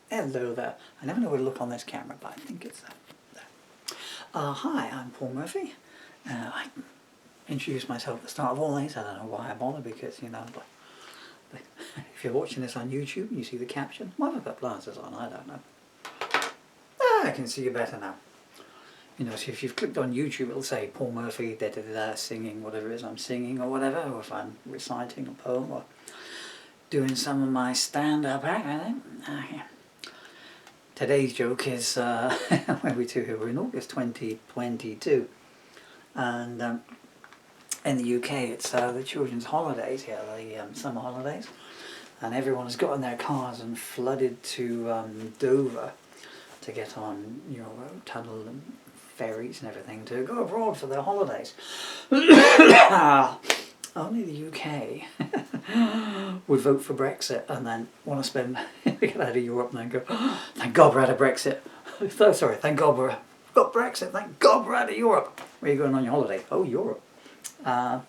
Hello there. I never know where to look on this camera, but I think it's there. Hi, I'm Paul Murphy. I introduced myself at the start of all these. I don't know why I bother, because, you know, if you're watching this on YouTube and you see the caption, why have I got glasses on? I don't know. I can see you better now. You know, so if you've clicked on YouTube, it'll say Paul Murphy, da-da-da-da, singing, whatever it is I'm singing or whatever, or if I'm reciting a poem or doing some of my stand-up act, I think. Yeah. Today's joke is, where we to here? We're in August 2022, and in the UK it's the children's holidays here, the summer holidays, and everyone has got in their cars and flooded to Dover to get on, you know, tunnel and ferries and everything to go abroad for their holidays. Only the UK would vote for Brexit and then want to spend, get out of Europe and then go, oh, thank God we're out of Brexit. Sorry, thank God we've got Brexit, thank God we're out of Europe. Where are you going on your holiday? Oh, Europe. Where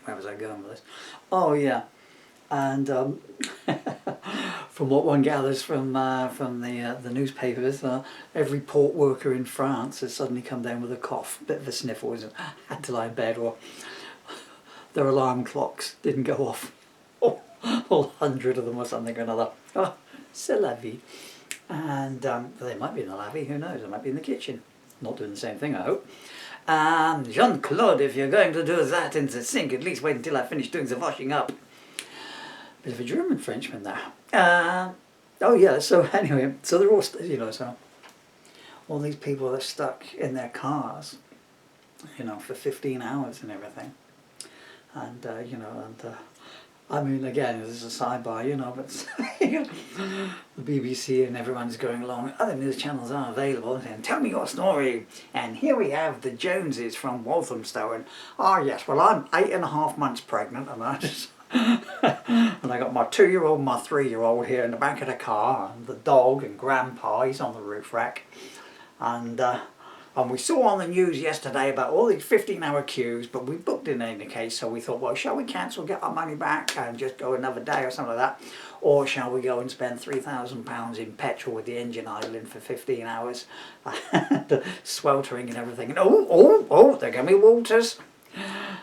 was I going with this? Oh yeah, and from what one gathers from the newspapers, every port worker in France has suddenly come down with a cough, bit of a sniffles, and had to lie in bed, or their alarm clocks didn't go off. Oh, all 100 of them or something or another. Oh, c'est la vie. And they might be in the lavvy, who knows? They might be in the kitchen. Not doing the same thing, I hope. Jean-Claude, if you're going to do that in the sink, at least wait until I finish doing the washing up. Bit of a German Frenchman there. Oh yeah, so anyway, so they're all, you know, so all these people are stuck in their cars, you know, for 15 hours and everything. And, you know, and I mean, again, this is a sidebar, you know, but the BBC and everyone's going along, other news channels are available, and tell me your story. And here we have the Joneses from Walthamstow, and, oh yes, well, I'm 8.5 months pregnant, and I just... and I got my 2-year-old and my 3-year-old here in the back of the car, and the dog and Grandpa, he's on the roof rack, and we saw on the news yesterday about all these 15-hour queues, but we booked in any case, so we thought, well, shall we cancel, get our money back and just go another day or something like that, or shall we go and spend £3,000 in petrol with the engine idling for 15 hours, sweltering and everything, and oh, they're going to be Walters,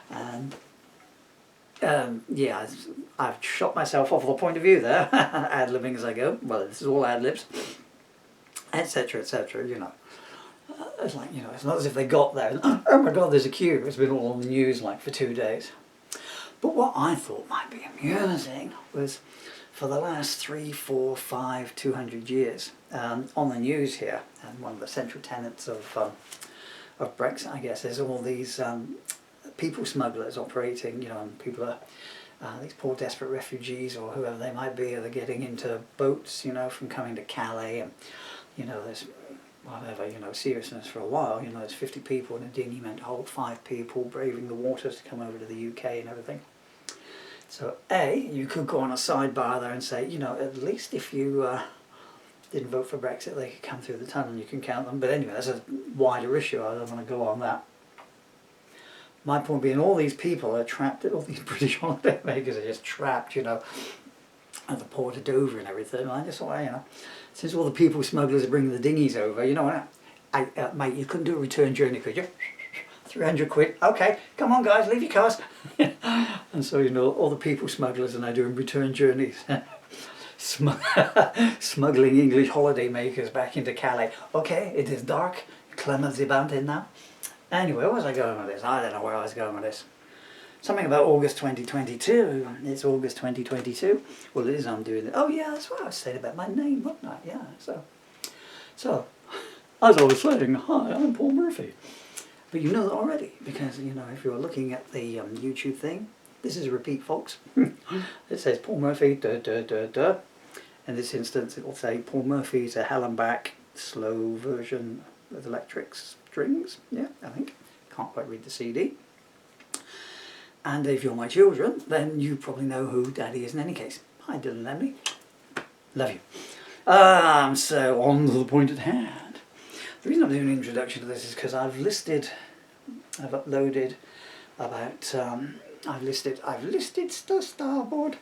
and yeah, I've shot myself off the point of view there, ad-libbing as I go. Well, this is all ad-libs, etc, etc, you know. It's like, you know, it's not as if they got there and, oh my God, there's a queue. It's been all on the news like for 2 days. But what I thought might be amusing was, for the last 3, 4, 5, 200 years, on the news here, and one of the central tenets of Brexit, I guess, is all these people smugglers operating, you know, and people are, these poor desperate refugees or whoever they might be, they're getting into boats, you know, from coming to Calais, and, you know, there's whatever, you know, seriousness for a while, you know, there's 50 people in a dinghy meant to hold 5 people, braving the waters to come over to the UK and everything. So you could go on a sidebar there and say, you know, at least if you didn't vote for Brexit, they could come through the tunnel and you can count them. But anyway, that's a wider issue, I don't want to go on that. My point being, all these people are trapped, all these British holiday makers are just trapped, you know, at the port of Dover and everything. And I just thought, you know, since all the people smugglers are bringing the dinghies over, you know, mate, you couldn't do a return journey, could you? 300 quid, okay, come on guys, leave your cars. And so, you know, all the people smugglers are now doing return journeys. Smuggling English holiday makers back into Calais. Okay, it is dark, clumsy about it now. Anyway, where was I going with this? I don't know where I was going with this. Something about August 2022. It's August 2022. Well, it is, I'm doing it. Oh yeah, that's what I was saying about my name, wasn't I? Yeah, so, as I was saying, hi, I'm Paul Murphy. But you know that already, because, you know, if you're looking at the YouTube thing, this is a repeat, folks. It says Paul Murphy, In this instance, it will say Paul Murphy's a hell and back slow version with electric strings. Yeah, I think. Can't quite read the CD. And if you're my children, then you probably know who Daddy is in any case. Hi, Dylan and Emily. Love you. So on to the point at hand. The reason I'm doing an introduction to this is because I've uploaded about, I've listed the starboard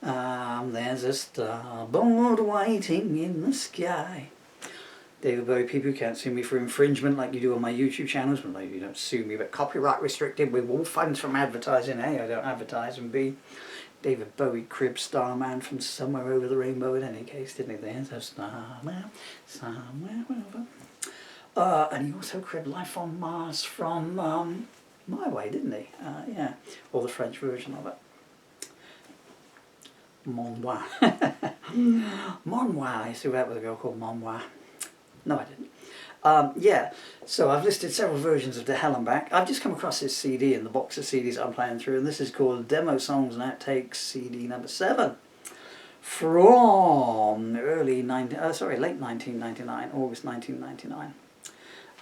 There's a starboard waiting in the sky. David Bowie, people who can't sue me for infringement like you do on my YouTube channels. Well, no, you don't sue me, but copyright restricted with all funds from advertising. A, I don't advertise, and B, David Bowie crib Starman from somewhere over the rainbow in any case, didn't he? There's a starman somewhere over. And he also cribbed Life on Mars from My Way, didn't he? Yeah, or the French version of it. Mon Moi. Mon Moi. I used to work with a girl called Mon Moi. No, I didn't. Yeah, so I've listed several versions of To Hell and Back. I've just come across this CD in the box of CDs I'm playing through, and this is called Demo Songs and Outtakes CD number 7 from late 1999, August 1999.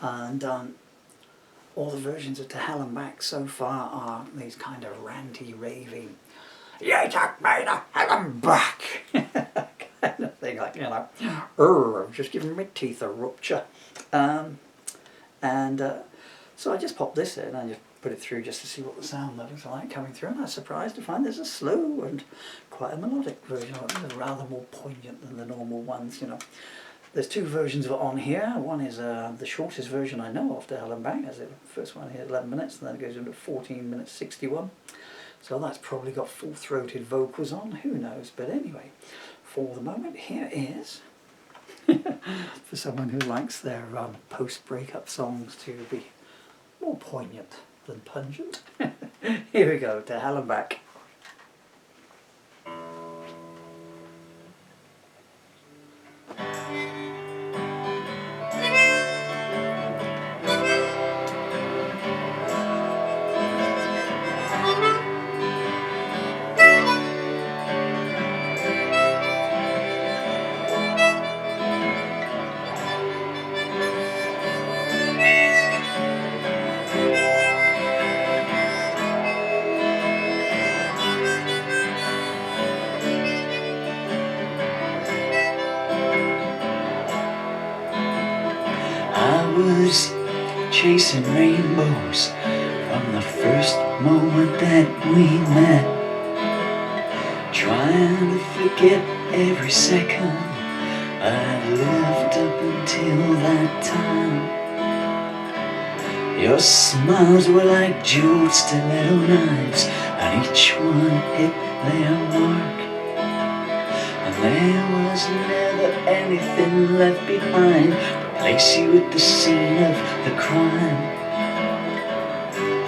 And all the versions of To Hell and Back so far are these kind of ranty, raving, "You took me to hell and back," kind of thing, like, you know, I've just given my teeth a rupture. So I just popped this in, I just put it through just to see what the sound levels are like coming through, and I was surprised to find there's a slow and quite a melodic version of it, rather more poignant than the normal ones, you know. There's two versions of it on here. One is the shortest version I know of, To Hell and Back, as the first one here, 11 minutes, and then it goes into 14 minutes 61. So that's probably got full-throated vocals on, who knows. But anyway, for the moment, here is, for someone who likes their post-breakup songs to be more poignant than pungent. Here we go, To Hell and Back. I was chasing rainbows from the first moment that we met, trying to forget every second I'd lived up until that time. Your smiles were like jeweled stiletto knives, and each one hit their mark. And there was never anything left behind to place you at the scene of the crime.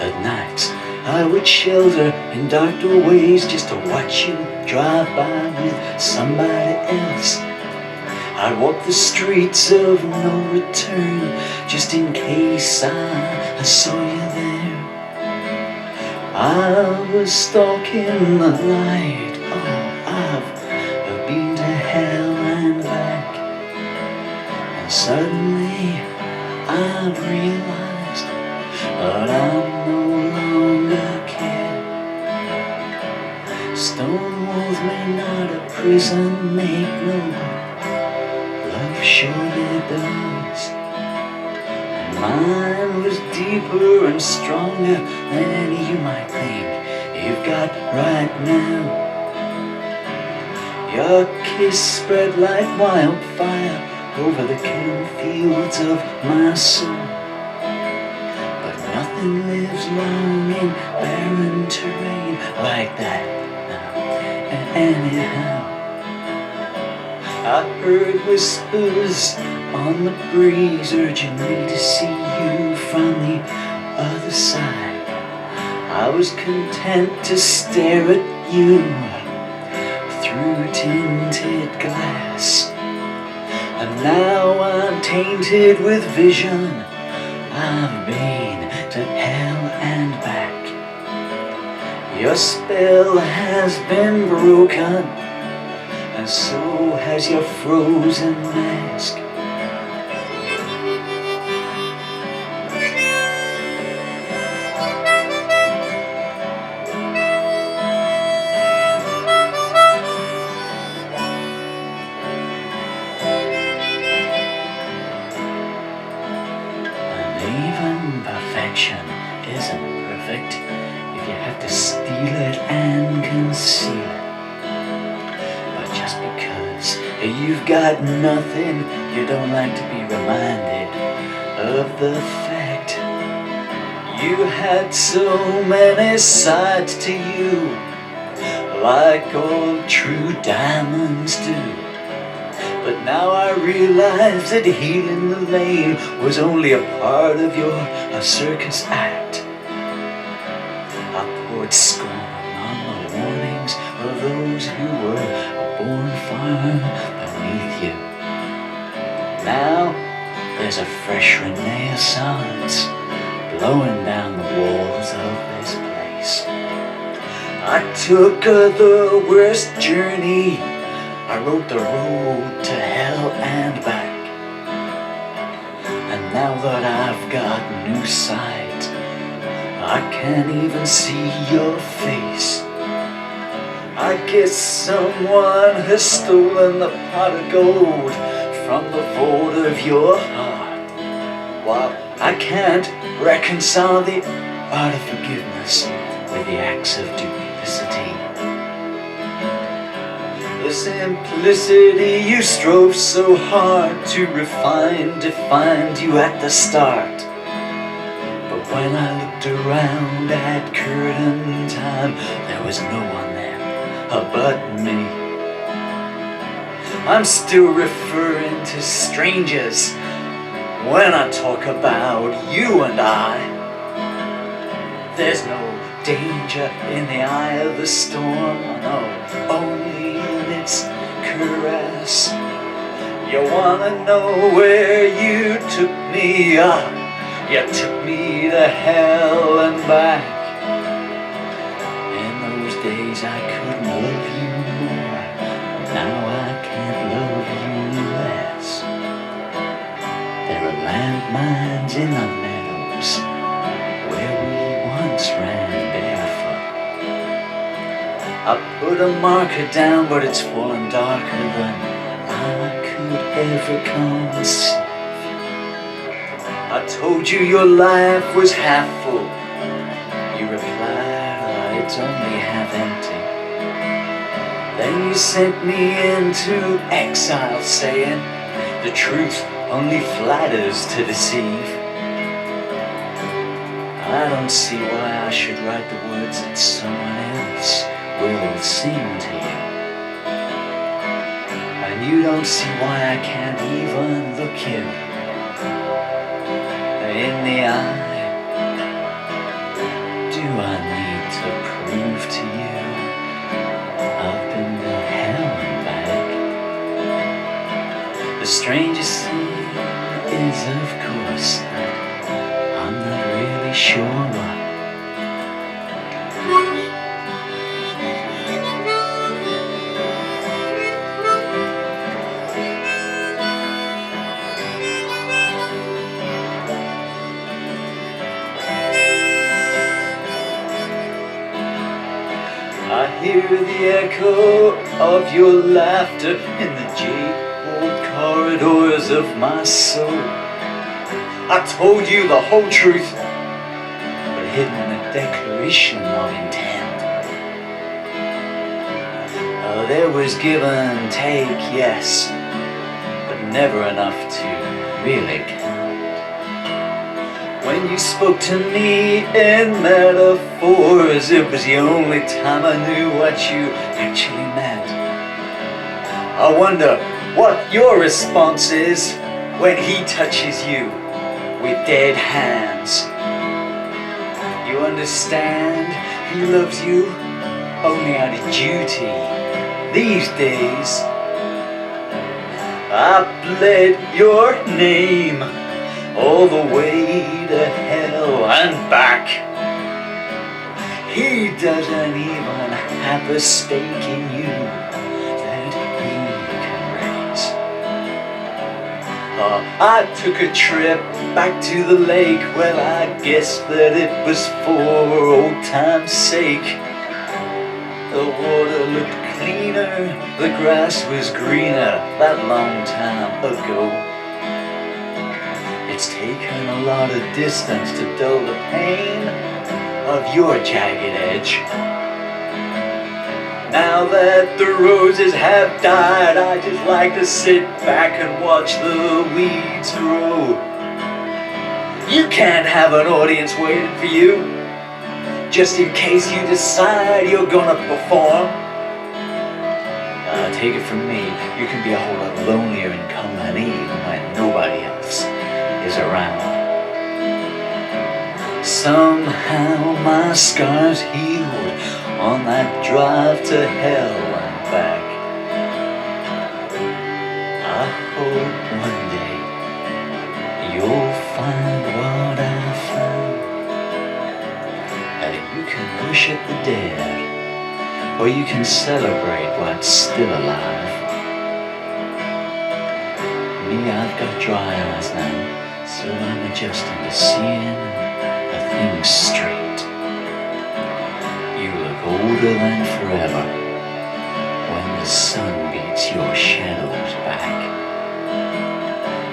At nights I would shelter in dark doorways just to watch you drive by with somebody else. I'd walk the streets of no return just in case I saw you there. I was stalking the light. Oh, I've been to hell and back. And suddenly I've realized that I no longer care. Stone walls may not a prison make no, love surely does. And mine was deeper and stronger than any you might think you've got right now. Your kiss spread like wildfire over the killing fields of my soul. But nothing lives long in barren terrain like that. Anyhow, I heard whispers on the breeze urging me to see you from the other side. I was content to stare at you through tinted glass. And now I'm tainted with vision. I've been to hell and back. Your spell has been broken, and so has your frozen mask. And even perfection isn't perfect if you have to steal it and conceal it. You've got nothing, you don't like to be reminded of the fact you had so many sides to you, like all true diamonds do. But now I realize that healing the lame was only a part of your circus act. I poured scorn on the warnings of those who were born far beneath you. Now there's a fresh renaissance blowing down the walls of this place. I took the worst journey, I rode the road to hell and back. And now that I've got new sight, I can't even see your face. I guess someone has stolen the pot of gold from the vault of your heart. While I can't reconcile the art of forgiveness with the acts of duplicity. The simplicity you strove so hard to refine defined you at the start. But when I looked around at curtain time, there was no one there but me. I'm still referring to strangers when I talk about you and I. There's no danger in the eye of the storm, no, only in its caress. You wanna know where you took me? You took me to hell and back. In those days I couldn't love you more, now I can't love you less. There are landmines in the meadows where we once ran barefoot. I put a marker down, but it's fallen darker than I could ever conceive. I told you your life was half full. You replied, it's only half empty. Then you sent me into exile, saying the truth only flatters to deceive. I don't see why I should write the words that someone else will sing to you. And you don't see why I can't even look you in the eye. Do I need to prove to you I've been to hell and back? The strangest thing is, of course, that I'm not really sure why. I hear the echo of your laughter in the jade-old corridors of my soul. I told you the whole truth, but hidden a declaration of intent. There was give and take, yes, but never enough to really count. When you spoke to me in metaphors, it was the only time I knew what you actually meant. I wonder what your response is when he touches you with dead hands. You understand he loves you only out of duty these days. I bled your name all the way to hell and back. He doesn't even have a stake in you that he can raise. I took a trip back to the lake. Well, I guess that it was for old time's sake. The water looked cleaner, the grass was greener that long time ago. It's taken a lot of distance to dull the pain of your jagged edge. Now that the roses have died, I just like to sit back and watch the weeds grow. You can't have an audience waiting for you, just in case you decide you're gonna perform. Take it from me, you can be a whole lot lonelier in company when nobody else is around. Somehow my scars healed on that drive to hell and back. I hope one day you'll find what I found, and you can worship the dead, or you can celebrate what's still alive. Me, I've got dry eyes now, so I'm adjusting to seeing things straight. You look older than forever when the sun beats your shadows back.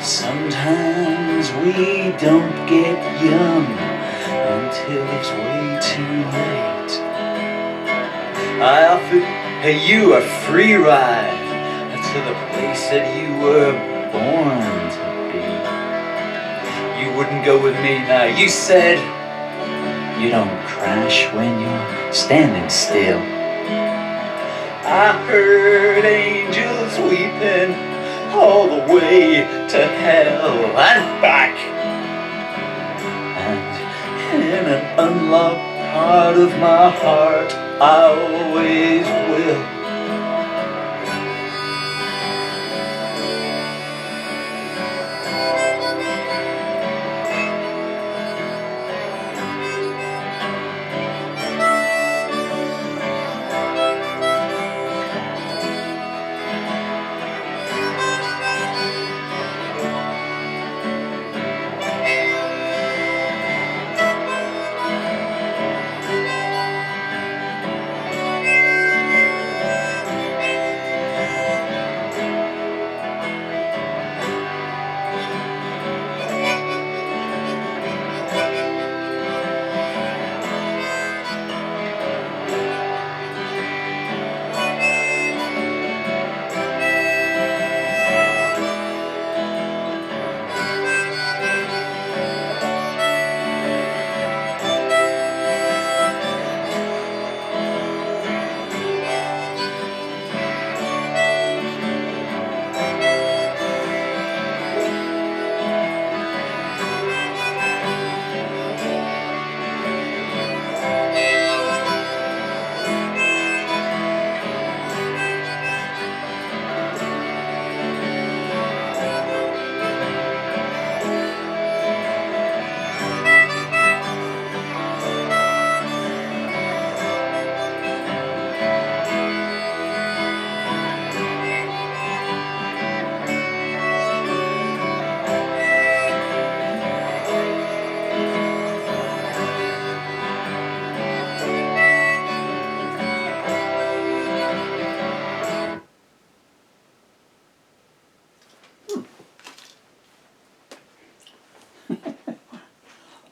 Sometimes we don't get young until it's way too late. I offered you a free ride to the place that you were born to be. You wouldn't go with me now. You said you don't crash when you're standing still. I heard angels weeping all the way to hell and back. And in an unlocked part of my heart, I always will.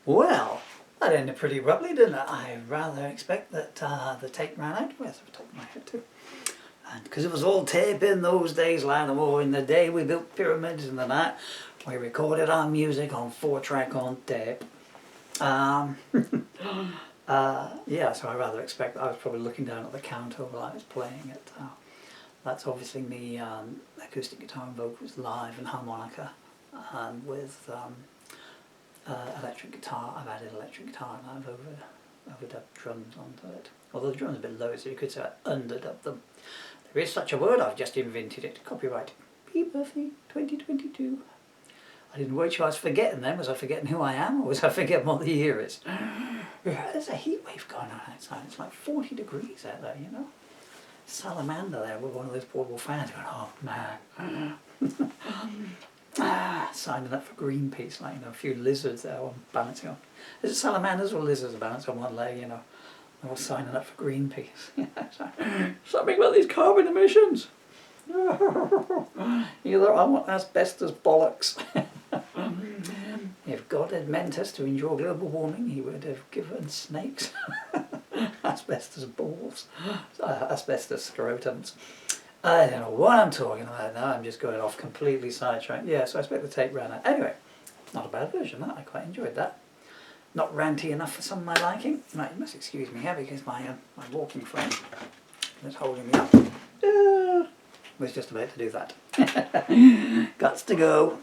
Well, that ended pretty abruptly, didn't it? I rather expect that the tape ran out. Where's the top of my head too? And because it was all tape in those days, lad, or in the day we built pyramids and that, we recorded our music on 4-track on tape. Yeah, so I rather expect that I was probably looking down at the counter while I was playing it. That's obviously me, acoustic guitar and vocals live and harmonica, and with electric guitar. I've added electric guitar and I've overdubbed drums onto it. Although the drums are a bit low, so you could say I underdubbed them. There is such a word, I've just invented it. Copyright. Be Buffy 2022. I didn't watch. I was forgetting them. Was I forgetting who I am, or was I forgetting what the year is? There's a heat wave going on outside. It's like 40 degrees out there, you know. Salamander there with one of those portable fans going, oh man. Signing up for Greenpeace, like, you know, a few lizards there on balancing on. Is it salamanders or lizards balanced on one leg, you know? They're all signing up for Greenpeace. Something about these carbon emissions. Either I want asbestos bollocks. If God had meant us to endure global warming, he would have given snakes Asbestos balls. Asbestos scrotums. I don't know what I'm talking about now. I'm just going off completely sidetracked. Yeah, so I expect the tape ran out. Anyway, not a bad version, that. I quite enjoyed that. Not ranty enough for some of my liking. Right, you must excuse me here because my walking frame that's holding me up was just about to do that. Gots to go.